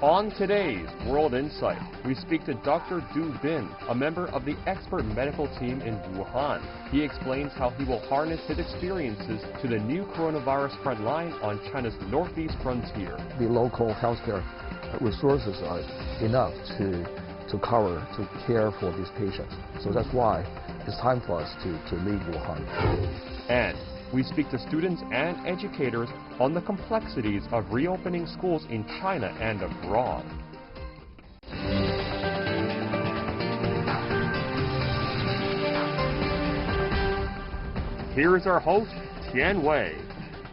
On today's World Insight, we speak to Dr. Du Bin, a member of the expert medical team in Wuhan. He explains how he will harness his experiences to the new coronavirus front line on China's northeast frontier. The local healthcare resources are enough to care for these patients. So that's why it's time for us to leave Wuhan. And we speak to students and educators on the complexities of reopening schools in China and abroad. Here is our host, Tian Wei.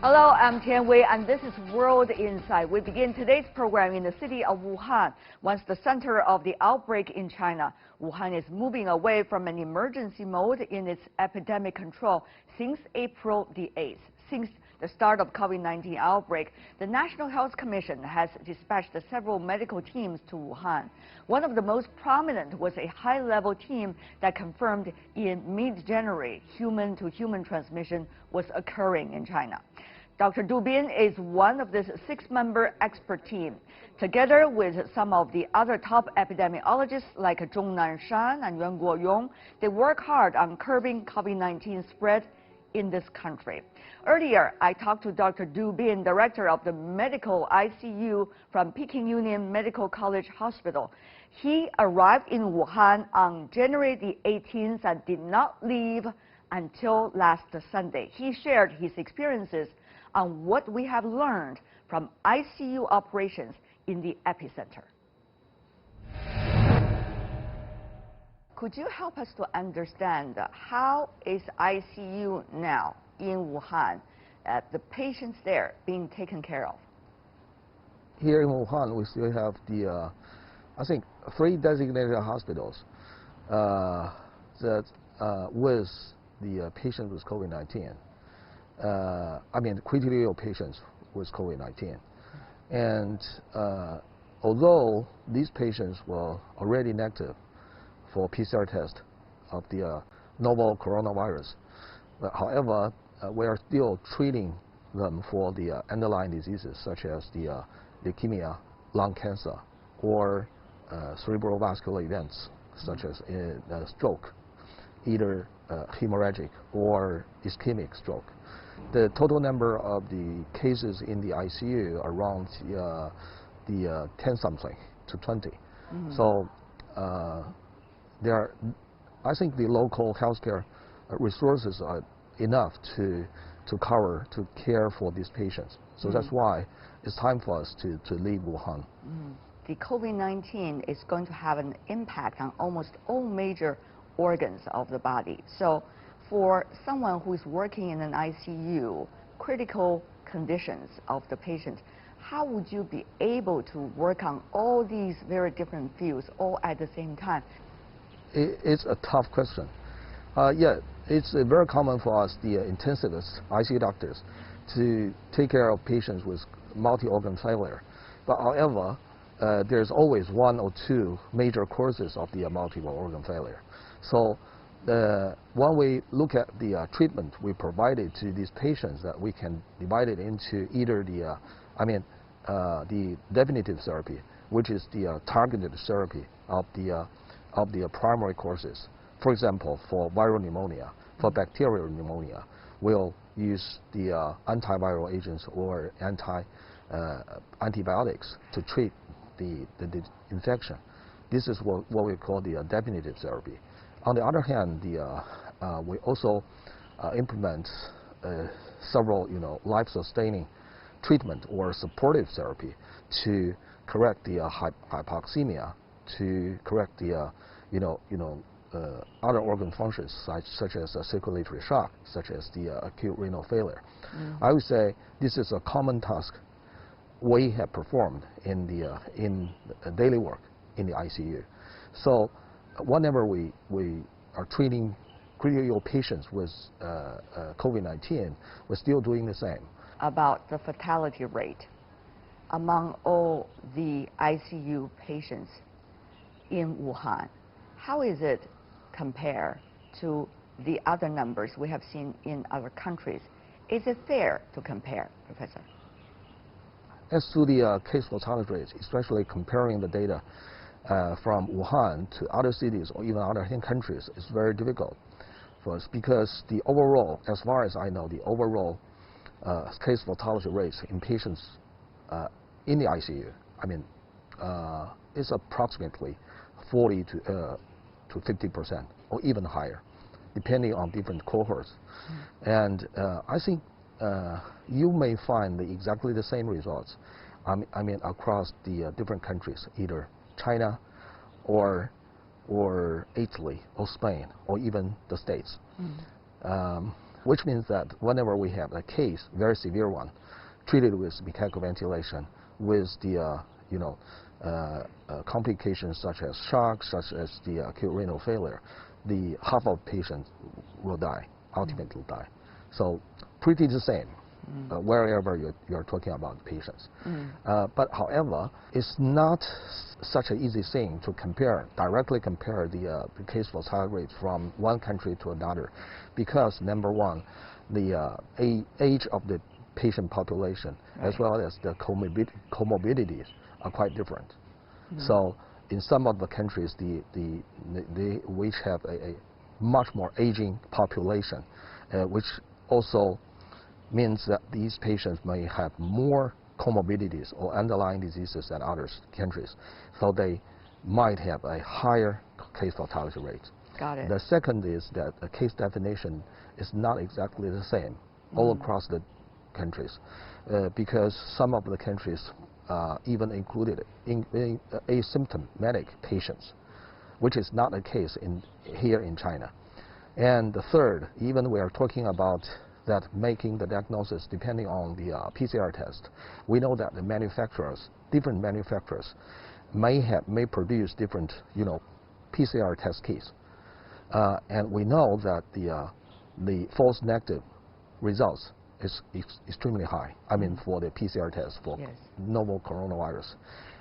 Hello, I'm Tian Wei, and this is World Insight. We begin today's program in the city of Wuhan, once the center of the outbreak in China. Wuhan is moving away from an emergency mode in its epidemic control since April the 8th. Since the start of COVID-19 outbreak, the National Health Commission has dispatched several medical teams to Wuhan. One of the most prominent was a high-level team that confirmed in mid-January human-to-human transmission was occurring in China. Dr. Du Bin is one of this 6-member expert team. Together with some of the other top epidemiologists like Zhong Nanshan and Yuan Guoyong, they work hard on curbing COVID-19 spread in this country. Earlier, I talked to Dr. Du Bin, director of the medical ICU from Peking Union Medical College Hospital. He arrived in Wuhan on January the 18th and did not leave until last Sunday. He shared his experiences on what we have learned from ICU operations in the epicenter. Could you help us to understand how is ICU now in Wuhan, the patients there being taken care of? Here in Wuhan, we still have the, I think, 3 designated hospitals that with the patients with COVID-19. I mean, critically ill patients with COVID-19. And although these patients were already negative for PCR test of the novel coronavirus, but however, we are still treating them for the underlying diseases such as the leukemia, lung cancer, or cerebrovascular events such as stroke, either hemorrhagic or ischemic stroke. The total number of the cases in the ICU are around the 10-something to 20. So I think the local healthcare resources are enough to care for these patients. So that's why it's time for us to leave Wuhan. The COVID-19 is going to have an impact on almost all major organs of the body. So for someone who is working in an ICU, critical conditions of the patient, how would you be able to work on all these very different fields all at the same time? It's a tough question. Yeah, it's very common for us, the intensivists, ICU doctors, to take care of patients with multi-organ failure. But however, there's always 1 or 2 major causes of the multiple organ failure. So when we look at the treatment we provided to these patients, that we can divide it into either the definitive therapy, which is the targeted therapy of the primary causes. For example, for viral pneumonia, for bacterial pneumonia, we'll use the antiviral agents or antibiotics to treat the infection. This is what we call the definitive therapy. On the other hand, we also implement several, life-sustaining treatment or supportive therapy to correct the hypoxemia, to correct the, other organ functions such as circulatory shock, such as the acute renal failure. I would say this is a common task we have performed in daily work in the ICU. So whenever we are treating critically ill patients with COVID-19, we're still doing the same. About the fatality rate among all the ICU patients in Wuhan, how is it compared to the other numbers we have seen in other countries? Is it fair to compare, Professor? as to the case fatality rates, especially comparing the data from Wuhan to other cities or even other countries, is very difficult for us because the overall, as far as I know, the overall case fatality rates in patients in the ICU, I mean, is approximately 40 to 50% or even higher, depending on different cohorts. And I think you may find exactly the same results. I mean, across the different countries, either China or Italy or Spain or even the States. Which means that whenever we have a case, very severe one, treated with mechanical ventilation, with the complications such as shock, such as the acute renal failure, the half of patients will die, ultimately die. So pretty the same wherever you're talking about patients. But however, it's not such an easy thing to directly compare the case fatality rates from one country to another, because number one, the age of the patient population, as well as the comorbidities, are quite different. So in some of the countries, which have a much more aging population, which also means that these patients may have more comorbidities or underlying diseases than other countries, so they might have a higher case fatality rate. Got it. The second is that the case definition is not exactly the same all across the countries, because some of the countries even included asymptomatic patients, which is not the case here in China. And the third, even we are talking about that making the diagnosis depending on the PCR test. We know that the different manufacturers, may produce different, PCR test kits, and we know that the false negative results is extremely high. I mean, for the PCR test for novel coronavirus,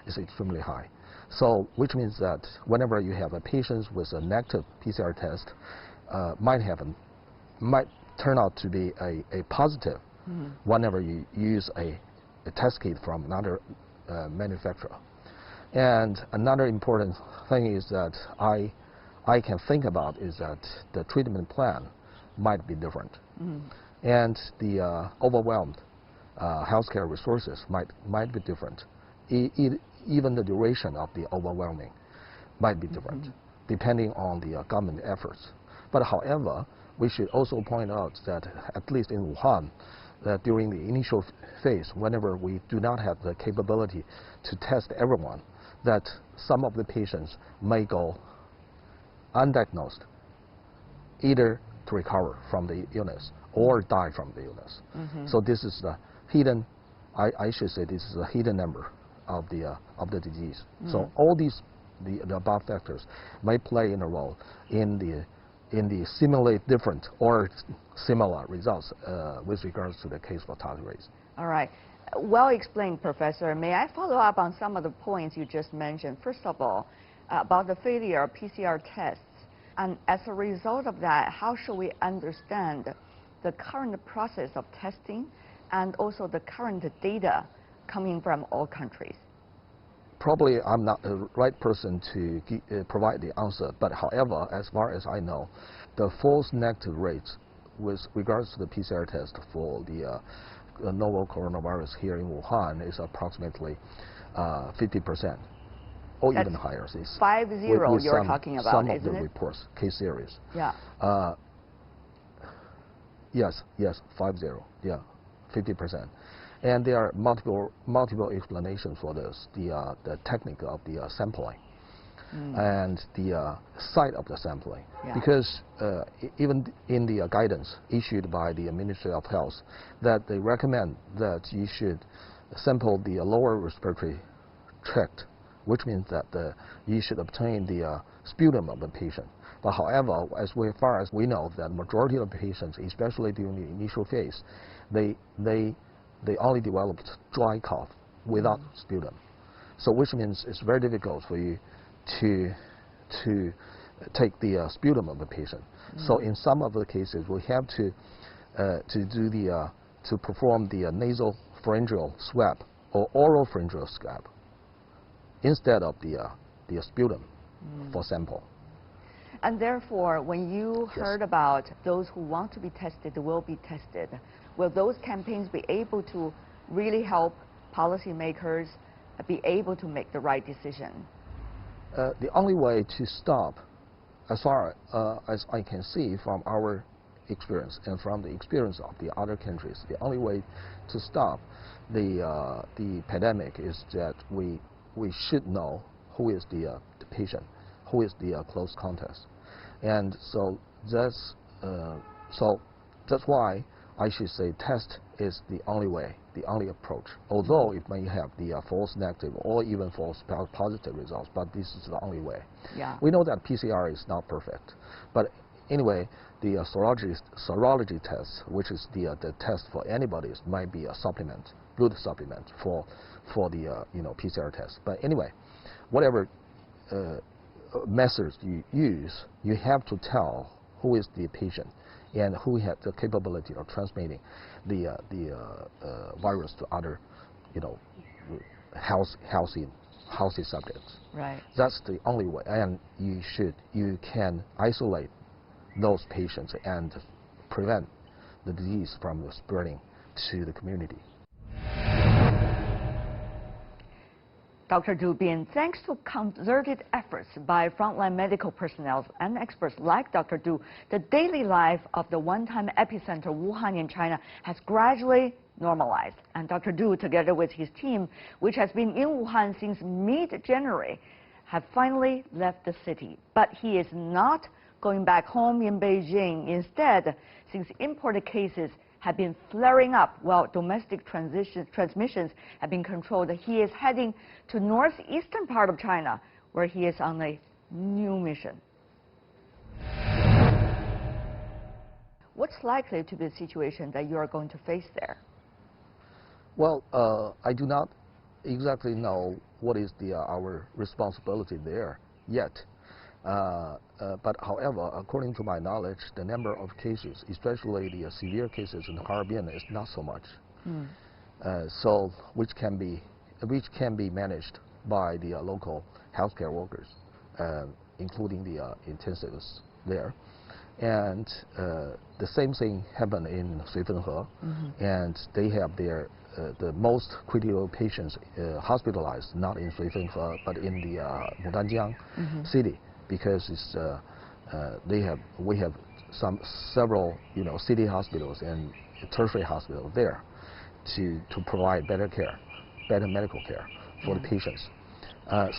is extremely high. So, which means that whenever you have a patient with a negative PCR test, might turn out to be a positive whenever you use a test kit from another manufacturer. And another important thing is that I can think about is that the treatment plan might be different, and the overwhelmed healthcare resources might be different. Even the duration of the overwhelming might be different, depending on the government efforts. But however, we should also point out that at least in Wuhan, that during the initial phase, whenever we do not have the capability to test everyone, that some of the patients may go undiagnosed, either to recover from the illness or die from the illness. So this is the hidden, I should say this is a hidden number of the disease. So all these, the above factors may play in a role in the simulate different or similar results with regards to the case fatality rates. All right. Well explained, Professor. May I follow up on some of the points you just mentioned? First of all, about the failure of PCR tests. And as a result of that, how should we understand the current process of testing and also the current data coming from all countries? Probably I'm not the right person to provide the answer, but however, as far as I know, the false negative rates with regards to the PCR test for the novel coronavirus here in Wuhan is approximately 50%, or even higher. 50 you're talking about, some of isn't the it? reports, case series. Yeah. Yes, 50, yeah, 50%. And there are multiple explanations for this. The technique of the sampling and the site of the sampling, because even in the guidance issued by the Ministry of Health, that they recommend that you should sample the lower respiratory tract, which means that you should obtain the sputum of the patient. But however, as far as we know, that majority of the patients, especially during the initial phase, they only developed dry cough without sputum. So which means it's very difficult for you to take the sputum of the patient. So in some of the cases, we have to perform the nasal pharyngeal swab or oropharyngeal swab instead of the sputum for sample. And therefore, when you Yes. heard about those who want to be tested will be tested, will those campaigns be able to really help policymakers be able to make the right decision? The only way to stop, as far as I can see from our experience and from the experience of the other countries, the only way to stop the pandemic is that we should know who is the patient, who is the close contact, and so that's why I should say test is the only way, the only approach. Although it may have the false negative or even false positive results, but this is the only way. Yeah. We know that PCR is not perfect, but anyway, the serology test, which is the test for antibodies, might be a supplement, good supplement for the PCR test. But anyway, whatever methods you use, you have to tell who is the patient and who had the capability of transmitting the virus to other, healthy subjects. Right. That's the only way, and you can isolate those patients and prevent the disease from spreading to the community. Dr. Du Bin, thanks to concerted efforts by frontline medical personnel and experts like Dr. Du, the daily life of the one-time epicenter Wuhan in China has gradually normalized. And Dr. Du, together with his team, which has been in Wuhan since mid-January, have finally left the city. But he is not going back home in Beijing. Instead, since imported cases have been flaring up while domestic transmissions have been controlled, he is heading to northeastern part of China, where he is on a new mission. What's likely to be the situation that you are going to face there? Well, I do not exactly know what is our responsibility there yet. But however, according to my knowledge, the number of cases, especially the severe cases in Harbin, is not so much. So which can be managed by the local healthcare workers, including the intensivists there. And the same thing happened in Suifenhe, and they have their the most critical patients hospitalized not in Suifenhe but in the Mudanjiang city, because it's we have several city hospitals and tertiary hospitals there to provide better medical care for the patients.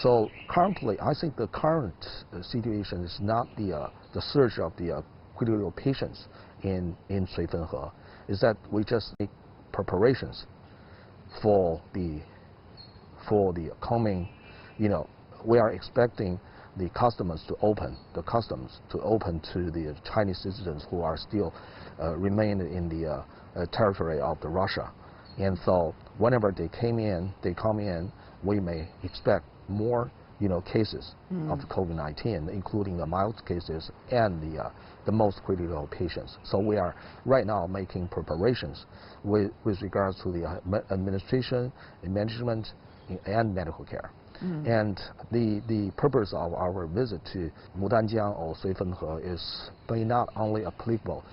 So currently, I think the current situation is not the surge of the critical patients in Suifenhe. Is that we just make preparations for the coming. We are expecting the customs to open to the Chinese citizens who are still remain in the territory of the Russia, and so whenever they come in, we may expect more cases of the COVID-19, including the mild cases and the most critical patients. So we are right now making preparations with regards to the administration, management, and medical care. And the purpose of our visit to Mudanjiang or Suifenhe is not only applicable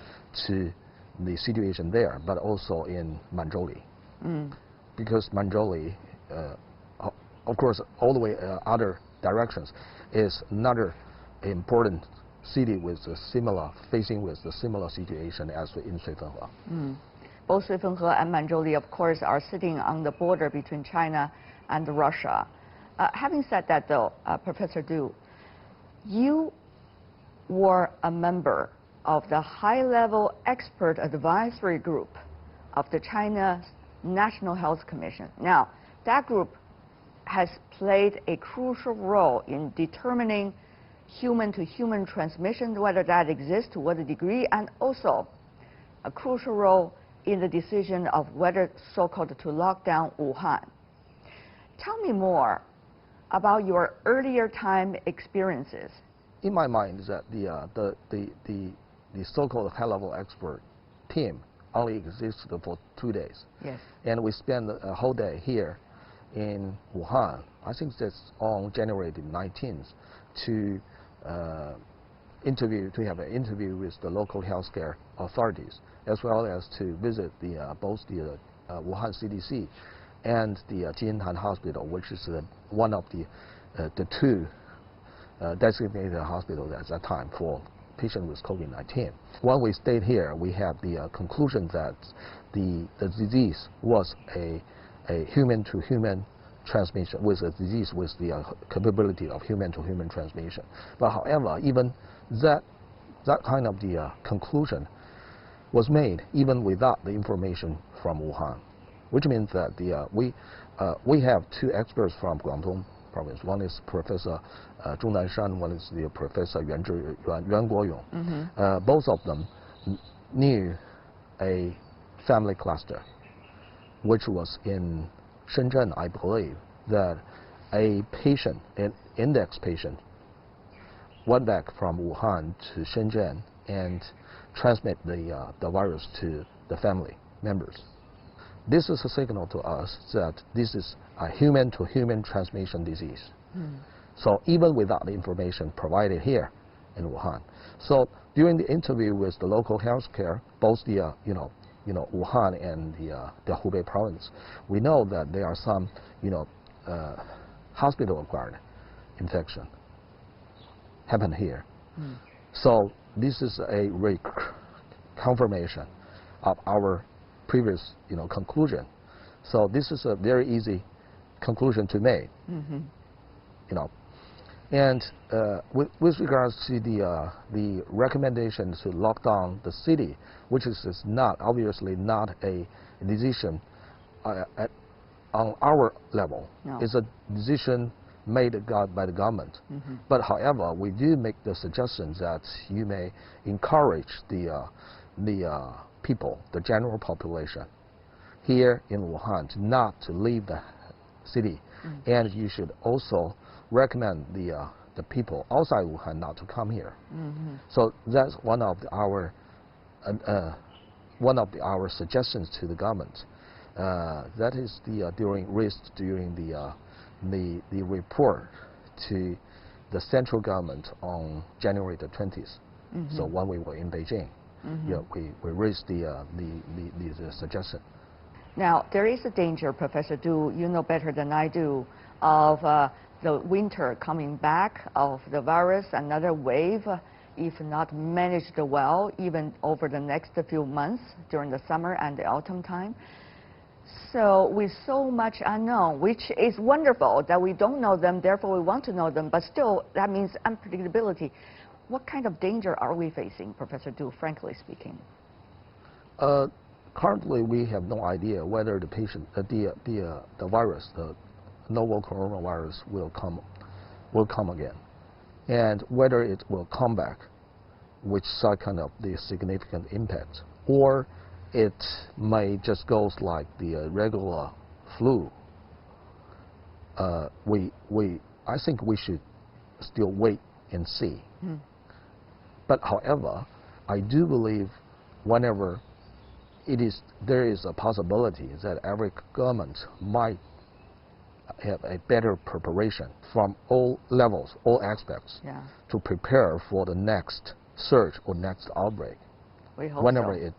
to the situation there, but also in Manzhouli. Because Manzhouli, of course, all the way other directions, is another important city with facing with the similar situation as in Suifenhe. Both Suifenhe and Manzhouli, of course, are sitting on the border between China and Russia. Having said that, though, Professor Du, you were a member of the high-level expert advisory group of the China National Health Commission. Now, that group has played a crucial role in determining human-to-human transmission, whether that exists, to what degree, and also a crucial role in the decision of whether so-called to lock down Wuhan. Tell me more about your earlier time experiences. In my mind, is that the so-called high-level expert team only existed for 2 days. Yes. And we spent a whole day here in Wuhan, I think that's on January the 19th, to have an interview with the local healthcare authorities, as well as to visit both the Wuhan CDC and the Jiantan Hospital, which is one of the two designated hospitals at that time for patients with COVID-19. When we stayed here, we had the conclusion that the disease was a human-to-human transmission, with a disease with the capability of human-to-human transmission. But however, even that kind of the conclusion was made even without the information from Wuhan, which means that we have two experts from Guangdong province. One is Professor Zhong Nanshan, one is the Professor Yuan Guoyong. Both of them knew a family cluster, which was in Shenzhen, I believe, that a patient, an index patient, went back from Wuhan to Shenzhen and transmit the virus to the family members. This is a signal to us that this is a human-to-human transmission disease. So even without the information provided here in Wuhan. So during the interview with the local healthcare, both the Wuhan and the Hubei province, we know that there are some hospital-acquired infection happened here. So this is a confirmation of our previous conclusion. So this is a very easy conclusion to make. And with regards to the recommendation to lock down the city, which is not obviously not a decision on our level. No. It's a decision made by the government. But however, we do make the suggestion that you may encourage the people, the general population here in Wuhan, not to leave the city, and you should also recommend the people outside Wuhan not to come here. So that's one of our suggestions to the government. That is during the report to the central government on January the 20th. So when we were in Beijing, we raised the suggestion. Now, there is a danger, Professor Du, you know better than I do, of the winter coming back, of the virus, another wave, if not managed well, even over the next few months during the summer and the autumn time. So with so much unknown, which is wonderful that we don't know them, therefore we want to know them, but still that means unpredictability. What kind of danger are we facing, Professor Du, frankly speaking? Currently, we have no idea whether the virus, the novel coronavirus, will come again, and whether it will come back with such kind of the significant impact, or it may just go like the regular flu. I think we should still wait and see. But however, I do believe whenever there is a possibility that every government might have a better preparation from all levels, all aspects, to prepare for the next surge or next outbreak. We hope whenever it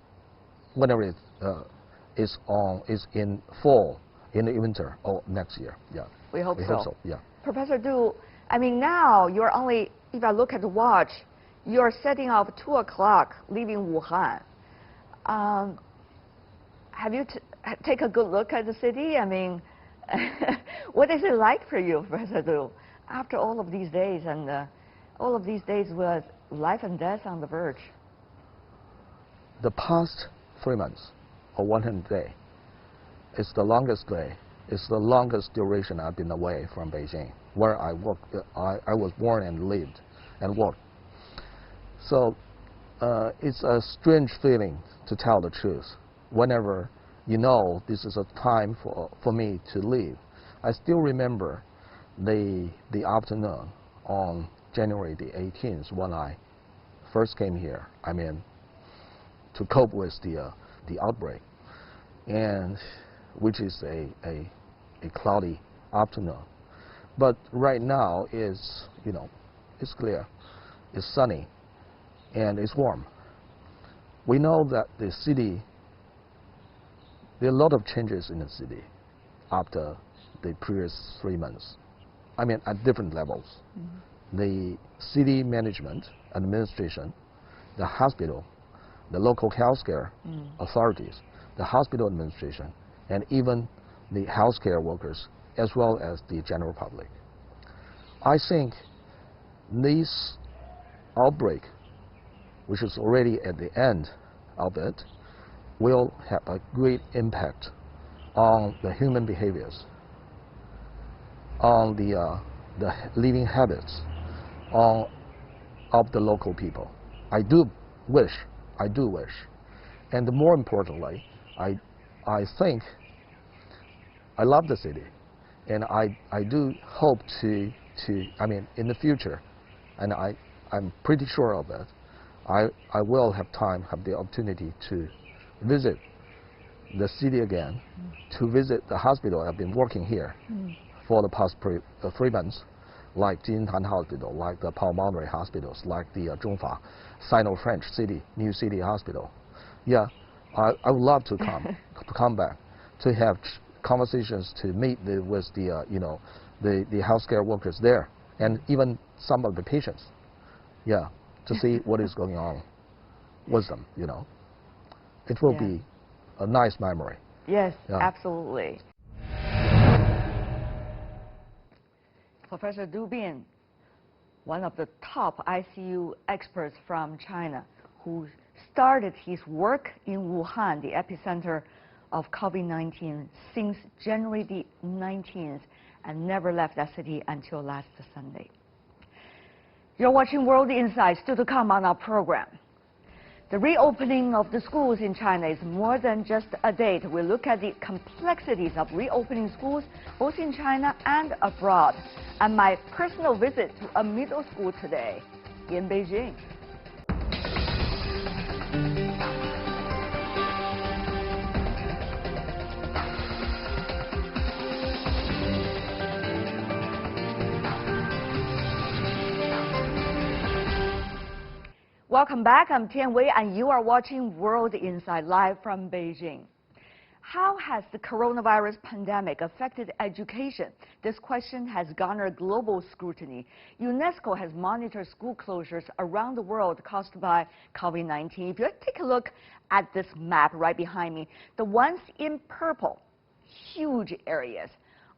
is in fall, in the winter, or next year. We hope so. Yeah. Professor Du, I mean, now you're only, if I look at the watch, you're setting off 2 o'clock, leaving Wuhan. Have you take a good look at the city? I mean, what is it like for you, Professor Du, after all of these days, and all of these days with life and death on the verge? The past 3 months, or 100 days, is the longest day. It's the longest duration I've been away from Beijing, where I worked. I was born and lived and worked. So it's a strange feeling, to tell the truth. Whenever this is a time for me to leave. I still remember the afternoon on January the 18th when I first came here. I mean, to cope with the outbreak, and which is a a cloudy afternoon. But right now is, it's clear, it's sunny, and it's warm. We know that the city, there are a lot of changes in the city after the previous 3 months. I mean, at different levels. Mm-hmm. The city management, administration, the hospital, the local healthcare authorities, the hospital administration, and even the healthcare workers, as well as the general public. I think this outbreak, which is already at the end of it, will have a great impact on the human behaviors, on the living habits of the local people. I do wish, and more importantly, I think I love the city, and I do hope to I mean, in the future, and I'm pretty sure of it, I will have the opportunity to visit the city again, to visit the hospital. I've been working here for the past 3 months, like Jintan Hospital, like the pulmonary hospitals, like the Zhongfa Sino-French New City Hospital. Yeah, I would love to come back, to have conversations, to meet with the healthcare workers there, and even some of the patients. Yeah, to see what is going on with them. It will be a nice memory. Yes, absolutely. Professor Du Bin, one of the top ICU experts from China, who started his work in Wuhan, the epicenter of COVID-19, since January the 19th, and never left that city until last Sunday. You're watching World Insight, still to come on our program. The reopening of the schools in China is more than just a date. We look at the complexities of reopening schools, both in China and abroad. And my personal visit to a middle school today in Beijing. Welcome back. I'm Tian Wei, and you are watching World Insight live from Beijing. How has the coronavirus pandemic affected education? This question has garnered global scrutiny. UNESCO has monitored school closures around the world caused by COVID-19. If you take a look at this map right behind me, the ones in purple, huge areas,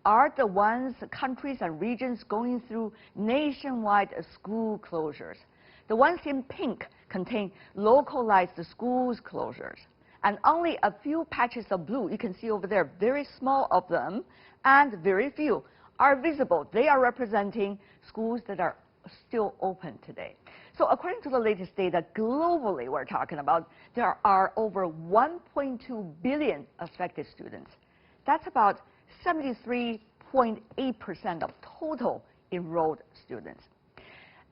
are the ones, countries and regions going through nationwide school closures. The ones in pink contain localized schools closures. And only a few patches of blue, you can see over there, very small of them, and very few are visible. They are representing schools that are still open today. So according to the latest data, globally we're talking about, there are over 1.2 billion affected students. That's about 73.8% of total enrolled students.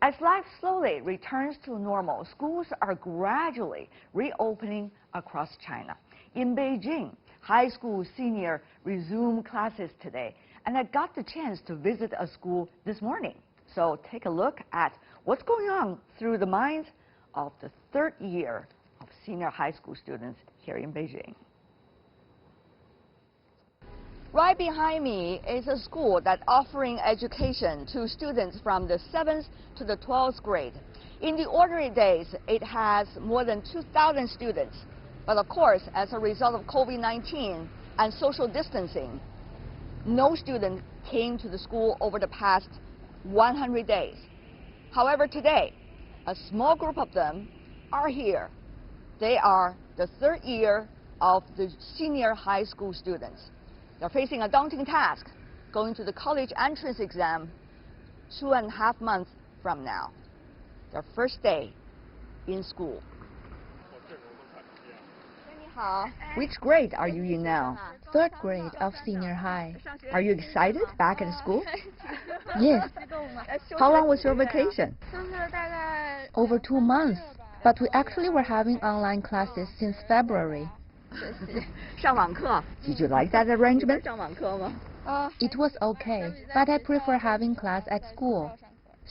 As life slowly returns to normal, schools are gradually reopening across China. In Beijing, high school senior resumed classes today, and I got the chance to visit a school this morning. So take a look at what's going on through the minds of the third year of senior high school students here in Beijing. Right behind me is a school that's offering education to students from the 7th to the 12th grade. In the ordinary days, it has more than 2,000 students. But of course, as a result of COVID-19 and social distancing, no student came to the school over the past 100 days. However, today, a small group of them are here. They are the third year of the senior high school students. They're facing a daunting task, going to the college entrance exam 2.5 months from now. Their first day in school. Which grade are you in now? Third grade of senior high. Are you excited back at school? Yes. How long was your vacation? Over 2 months. But we actually were having online classes since February. Did you like that arrangement? It was okay, but I prefer having class at school.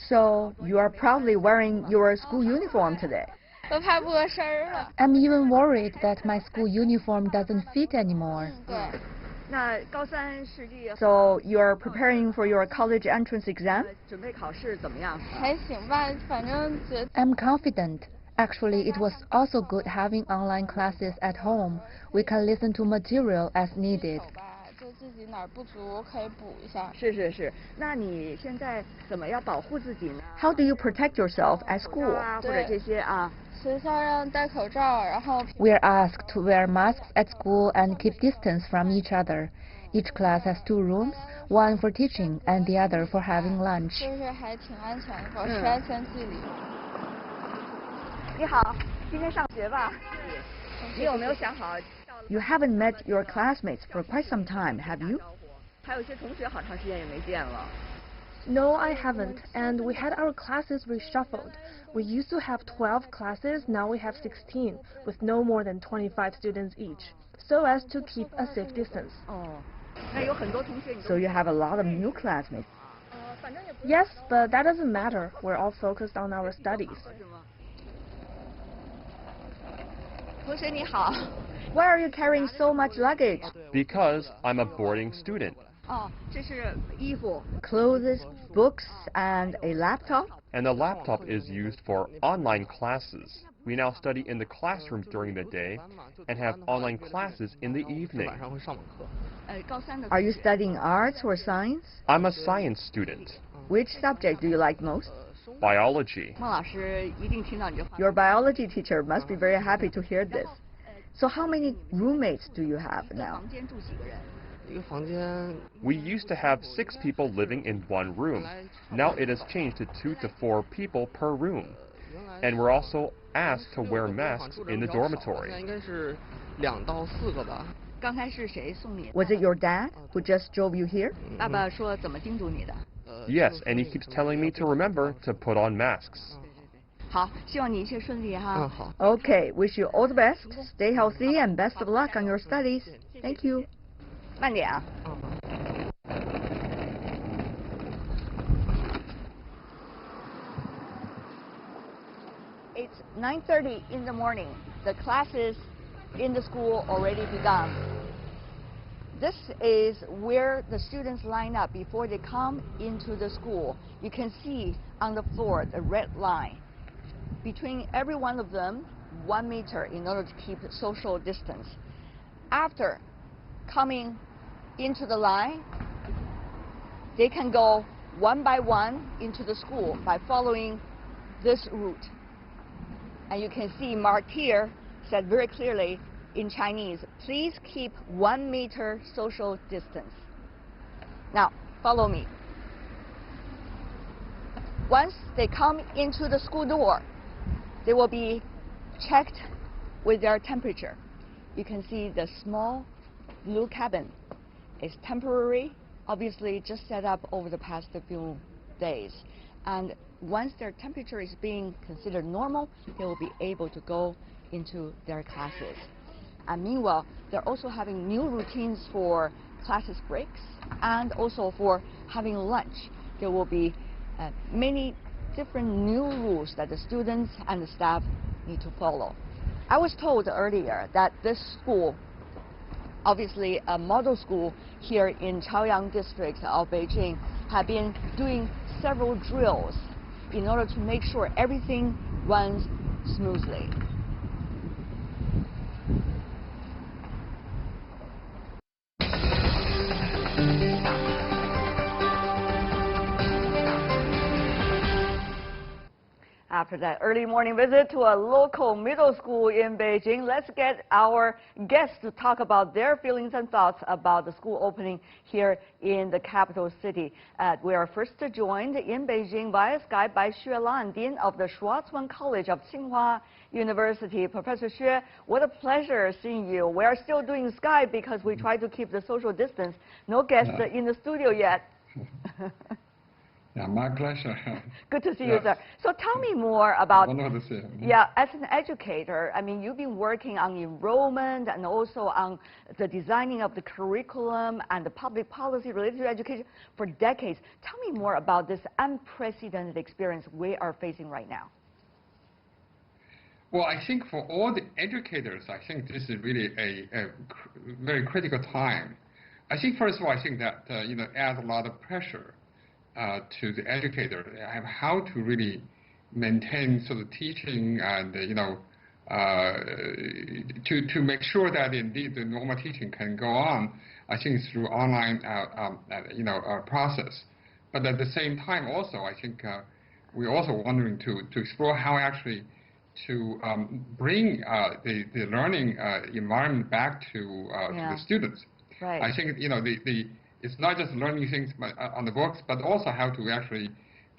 So you are proudly wearing your school uniform today. I'm even worried that my school uniform doesn't fit anymore. So you are preparing for your college entrance exam? I'm confident. Actually, it was also good having online classes at home. We can listen to material as needed. How do you protect yourself at school? We are asked to wear masks at school and keep distance from each other. Each class has 2 rooms, one for teaching and the other for having lunch. You haven't met your classmates for quite some time, have you? No, I haven't, and we had our classes reshuffled. We used to have 12 classes, now we have 16, with no more than 25 students each, so as to keep a safe distance. So you have a lot of new classmates. Yes, but that doesn't matter. We're all focused on our studies. Why are you carrying so much luggage? Because I'm a boarding student. Clothes, books, and a laptop? And the laptop is used for online classes. We now study in the classrooms during the day and have online classes in the evening. Are you studying arts or science? I'm a science student. Which subject do you like most? Biology. Your biology teacher must be very happy to hear this. So how many roommates do you have now? We used to have 6 people living in one room. Now it has changed to 2 to 4 people per room. And we're also asked to wear masks in the dormitory. Was it your dad who just drove you here? Yes, and he keeps telling me to remember to put on masks. Okay, wish you all the best. Stay healthy and best of luck on your studies. Thank you. 慢点啊。It's 9:30 in the morning. The classes in the school already begun. This is where the students line up before they come into the school. You can see on the floor the red line. Between every one of them, 1 meter in order to keep social distance. After coming into the line, they can go one by one into the school by following this route. And you can see marked here, said very clearly in Chinese, please keep 1 meter social distance. Now, follow me. Once they come into the school door, they will be checked with their temperature. You can see the small blue cabin is temporary, obviously just set up over the past few days. And once their temperature is being considered normal, they will be able to go into their classes. And meanwhile, they're also having new routines for classes breaks and also for having lunch. There will be many different new rules that the students and the staff need to follow. I was told earlier that this school, obviously a model school here in Chaoyang district of Beijing, have been doing several drills in order to make sure everything runs smoothly. After that early morning visit to a local middle school in Beijing, let's get our guests to talk about their feelings and thoughts about the school opening here in the capital city. We are first joined in Beijing via Skype by Xue Lan, Dean of the Schwarzman College of Tsinghua University. Professor Xue, what a pleasure seeing you. We are still doing Skype because we try to keep the social distance. No guests in the studio yet. Yeah, my pleasure. Good to see you, sir. So tell me more about, Wonderful to see you. yeah, as an educator, I mean, you've been working on enrollment and also on the designing of the curriculum and the public policy related to education for decades. Tell me more about this unprecedented experience we are facing right now. Well, I think for all the educators, I think this is really a very critical time. I think, first of all, I think that, adds a lot of pressure to the educator and how to really maintain sort of teaching and, to make sure that indeed the normal teaching can go on, I think through online, process. But at the same time also, I think we're also wondering to explore how actually to bring the learning environment back to the students. Right. I think it's not just learning things on the books, but also how to actually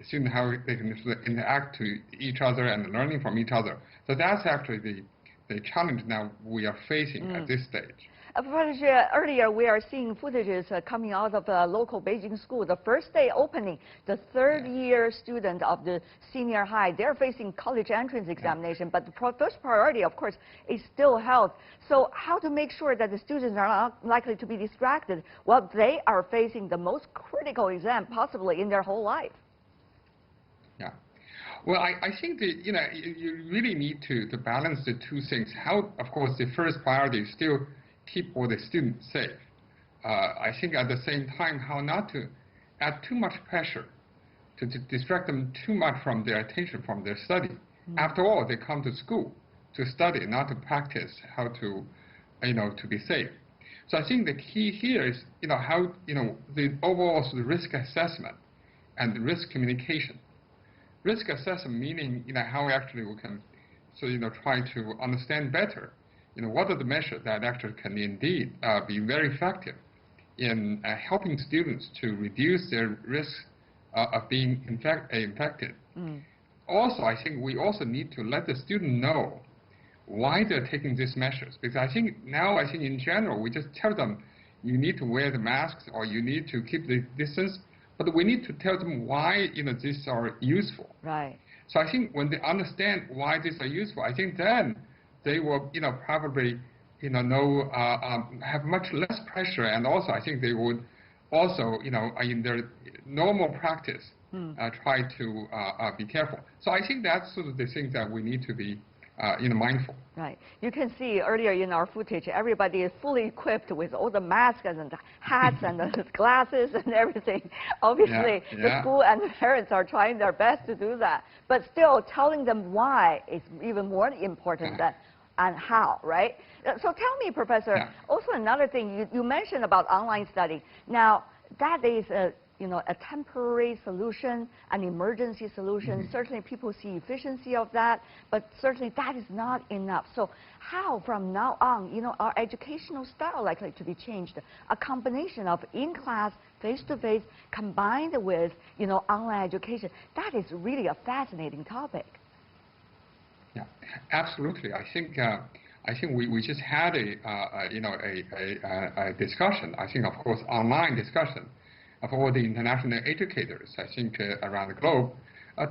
students how they can interact to each other and learning from each other. So that's actually the challenge now we are facing at this stage. Professor, earlier we are seeing footages coming out of a local Beijing school. The first day opening, the third-year student of the senior high, they're facing college entrance examination, but the first priority, of course, is still health. So how to make sure that the students are not likely to be distracted while they are facing the most critical exam possibly in their whole life? Yeah. Well, I think that, you really need to balance the two things. How, of course, the first priority is still keep all the students safe. I think at the same time, how not to add too much pressure to distract them too much from their attention from their study. After all, they come to school to study, not to practice how to, to be safe. So I think the key here is, how, the overall risk assessment and risk communication. Risk assessment meaning, how actually we can, try to understand better, what are the measures that actually can indeed be very effective in helping students to reduce their risk of being infected. Also, I think we also need to let the student know why they're taking these measures. Because I think in general, we just tell them, you need to wear the masks or you need to keep the distance. But we need to tell them why, these are useful. Right. So I think when they understand why these are useful, I think then they will, probably, have much less pressure. And also, I think they would also, in their normal practice, try to be careful. So I think that's sort of the things that we need to be, mindful. Right. You can see earlier in our footage, everybody is fully equipped with all the masks and the hats and the glasses and everything. Obviously, the school and the parents are trying their best to do that. But still, telling them why is even more important than and how, right? So tell me, Professor, also another thing, you mentioned about online study. Now, that is a temporary solution, an emergency solution. Certainly people see efficiency of that, but certainly that is not enough. So how from now on, our educational style likely to be changed? A combination of in-class, face-to-face, combined with, online education. That is really a fascinating topic. Yeah, absolutely. I think we just had a discussion. I think, of course, online discussion of all the international educators, I think, around the globe,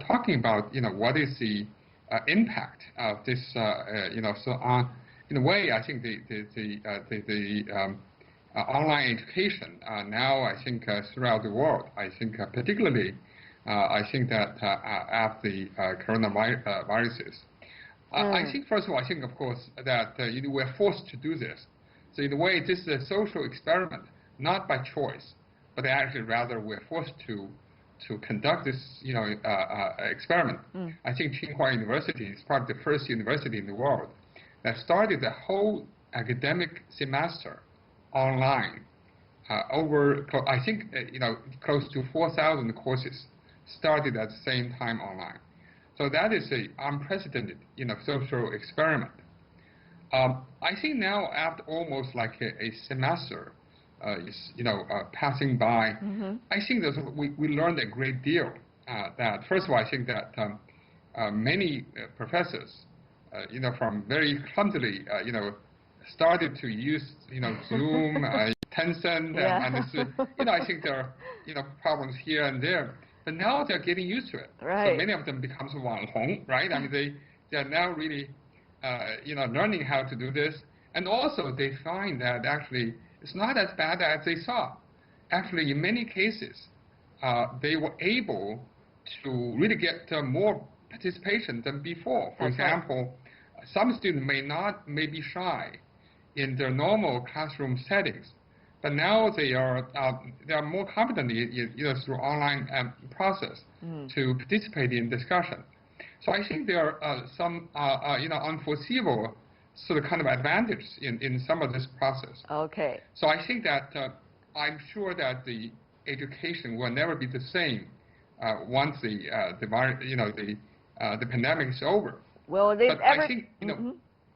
talking about, what is the impact of this, so on. In a way, I think the online education now, I think, throughout the world, I think, particularly, I think that after the coronaviruses, I think, first of all, I think, of course, that we're forced to do this. So in a way, this is a social experiment, not by choice, but actually rather we're forced to conduct this, experiment. I think Tsinghua University is probably the first university in the world that started the whole academic semester online. Over, I think, close to 4,000 courses started at the same time online. So that is an unprecedented, social experiment. I think now, after almost like a semester, passing by, I think that we learned a great deal. That first of all, I think that many professors, from very clumsily, started to use, Zoom, Tencent, and this, I think there are, problems here and there. But now they're getting used to it. Right. So many of them becomes Hong, right? I mean, they are now really, learning how to do this. And also they find that actually it's not as bad as they thought. Actually, in many cases, they were able to really get more participation than before. For example, some students may be shy in their normal classroom settings, but now they are more confident through online process to participate in discussion. So I think there are some unforeseeable sort of kind of advantages in some of this process. Okay. So I think that I'm sure that the education will never be the same once the pandemic is over. Will they ever?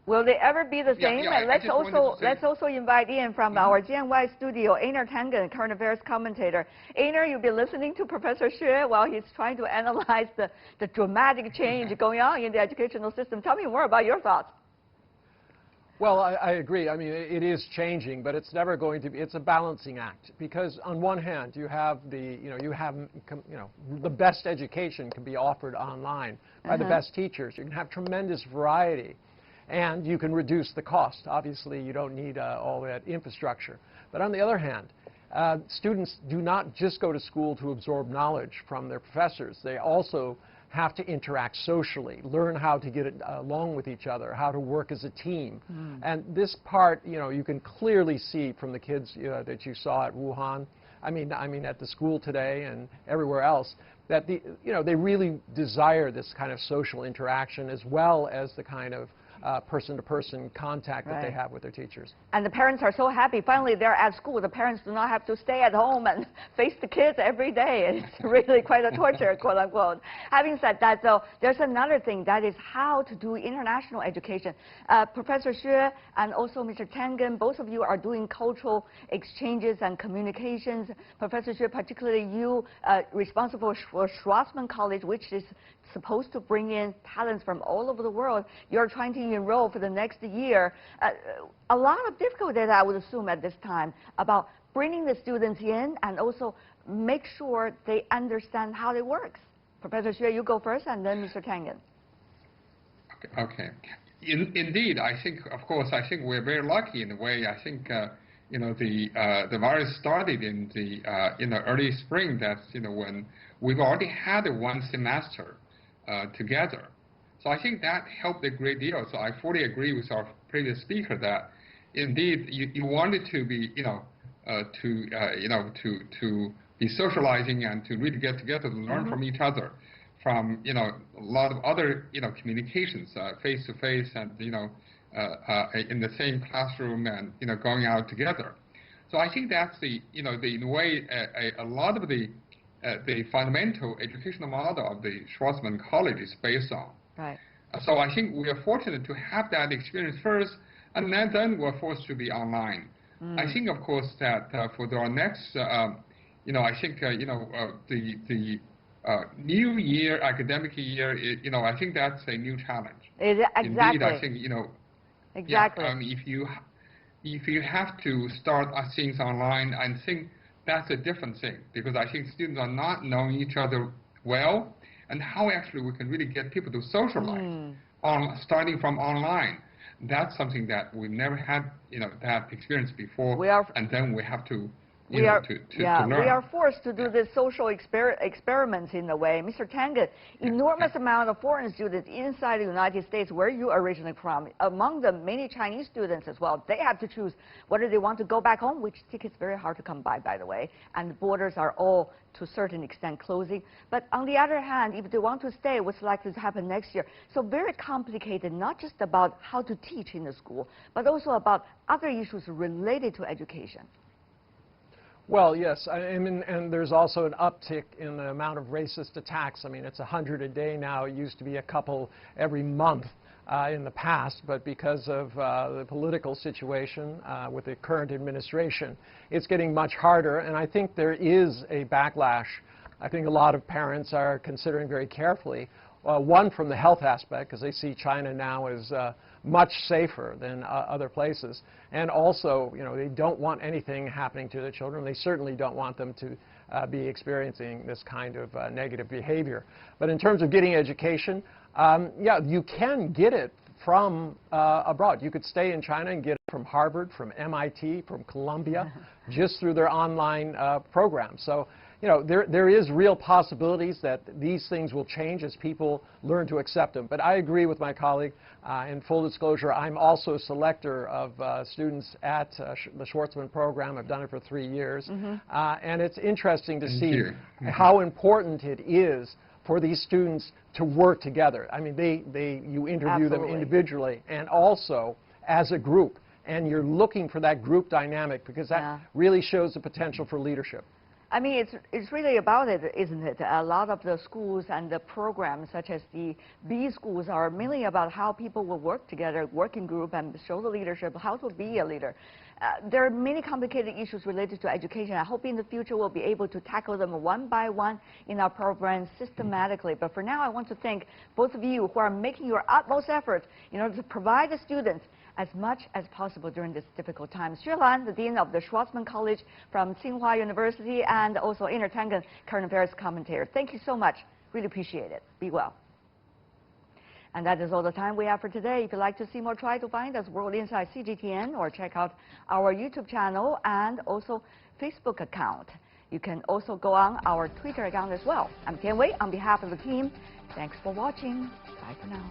Will they ever be the same? Yeah, and let's also invite in from our Tian Wei studio, Einar Tangen, current affairs commentator. Einar, you'll be listening to Professor Xue while he's trying to analyze the dramatic change going on in the educational system. Tell me more about your thoughts. Well, I agree. I mean, it is changing, but it's never going to be. It's a balancing act because on one hand, you have the best education can be offered online by the best teachers. You can have tremendous variety, and you can reduce the cost. Obviously, you don't need all that infrastructure. But on the other hand, students do not just go to school to absorb knowledge from their professors. They also have to interact socially, learn how to get along with each other, how to work as a team. And this part, you can clearly see from the kids that you saw at Wuhan, I mean at the school today and everywhere else, that they really desire this kind of social interaction as well as the kind of person-to-person contact that they have with their teachers. And the parents are so happy. Finally, they're at school. The parents do not have to stay at home and face the kids every day. It's really quite a torture, quote unquote. Having said that, though, there's another thing, that is how to do international education. Professor Xue and also Mr. Tangen, both of you are doing cultural exchanges and communications. Professor Xue, particularly you, responsible for Schwarzman College, which is supposed to bring in talents from all over the world. You're trying to enroll for the next year. A lot of difficulties, I would assume, at this time about bringing the students in and also make sure they understand how it works. Professor Xue, you go first, and then Mr. Tangen. Okay. Indeed, I think, of course, we're very lucky in a way. I think, the virus started in the early spring. That's when we've already had one semester together. So I think that helped a great deal. So I fully agree with our previous speaker that indeed you wanted to be, to be socializing and to really get together to learn from each other, from a lot of other communications, face to face, and in the same classroom, and going out together. So I think that's in a way a lot of the fundamental educational model of the Schwarzman College is based on. Right. So I think we are fortunate to have that experience first, and then we're forced to be online. I think, of course, that for our next, I think the new year, academic year, I think that's a new challenge. Exactly. Indeed, I think Exactly. Yeah, if you have to start things online, I think that's a different thing, because I think students are not knowing each other well, and how actually we can really get people to socialize starting from online. That's something that we've never had, that experience before, and then we have to to learn. We are forced to do this social experiments in a way. Mr. Tangen, enormous amount of foreign students inside the United States, where you originally from, among them many Chinese students as well. They have to choose whether they want to go back home, which tickets very hard to come by the way, and the borders are all to a certain extent closing. But on the other hand, if they want to stay, what's likely to happen next year? So very complicated, not just about how to teach in the school, but also about other issues related to education. Well, yes, and there's also an uptick in the amount of racist attacks. I mean, it's 100 a day now. It used to be a couple every month in the past, but because of the political situation with the current administration, it's getting much harder. And I think there is a backlash I think a lot of parents are considering very carefully. One, from the health aspect, because they see China now as much safer than other places. And also, they don't want anything happening to their children. They certainly don't want them to be experiencing this kind of negative behavior. But in terms of getting education, yeah, you can get it from abroad. You could stay in China and get it from Harvard, from MIT, from Columbia, just through their online programs. So, there is real possibilities that these things will change as people learn to accept them. But I agree with my colleague. In full disclosure, I'm also a selector of students at the Schwartzman program. I've done it for 3 years. And it's interesting to see how important it is for these students to work together. I mean, you interview them individually and also as a group. And you're looking for that group dynamic because that really shows the potential for leadership. I mean, it's really about it, isn't it? A lot of the schools and the programs, such as the B schools, are mainly about how people will work together, working group, and show the leadership, how to be a leader. There are many complicated issues related to education. I hope in the future we'll be able to tackle them one by one in our programs systematically. But for now, I want to thank both of you who are making your utmost effort in order to provide the students as much as possible during this difficult time. Xue Lan, the Dean of the Schwarzman College from Tsinghua University, and also Inner Tangen current affairs commentator. Thank you so much. Really appreciate it. Be well. And that is all the time we have for today. If you'd like to see more, try to find us World Insight CGTN or check out our YouTube channel and also Facebook account. You can also go on our Twitter account as well. I'm Tian Wei on behalf of the team. Thanks for watching. Bye for now.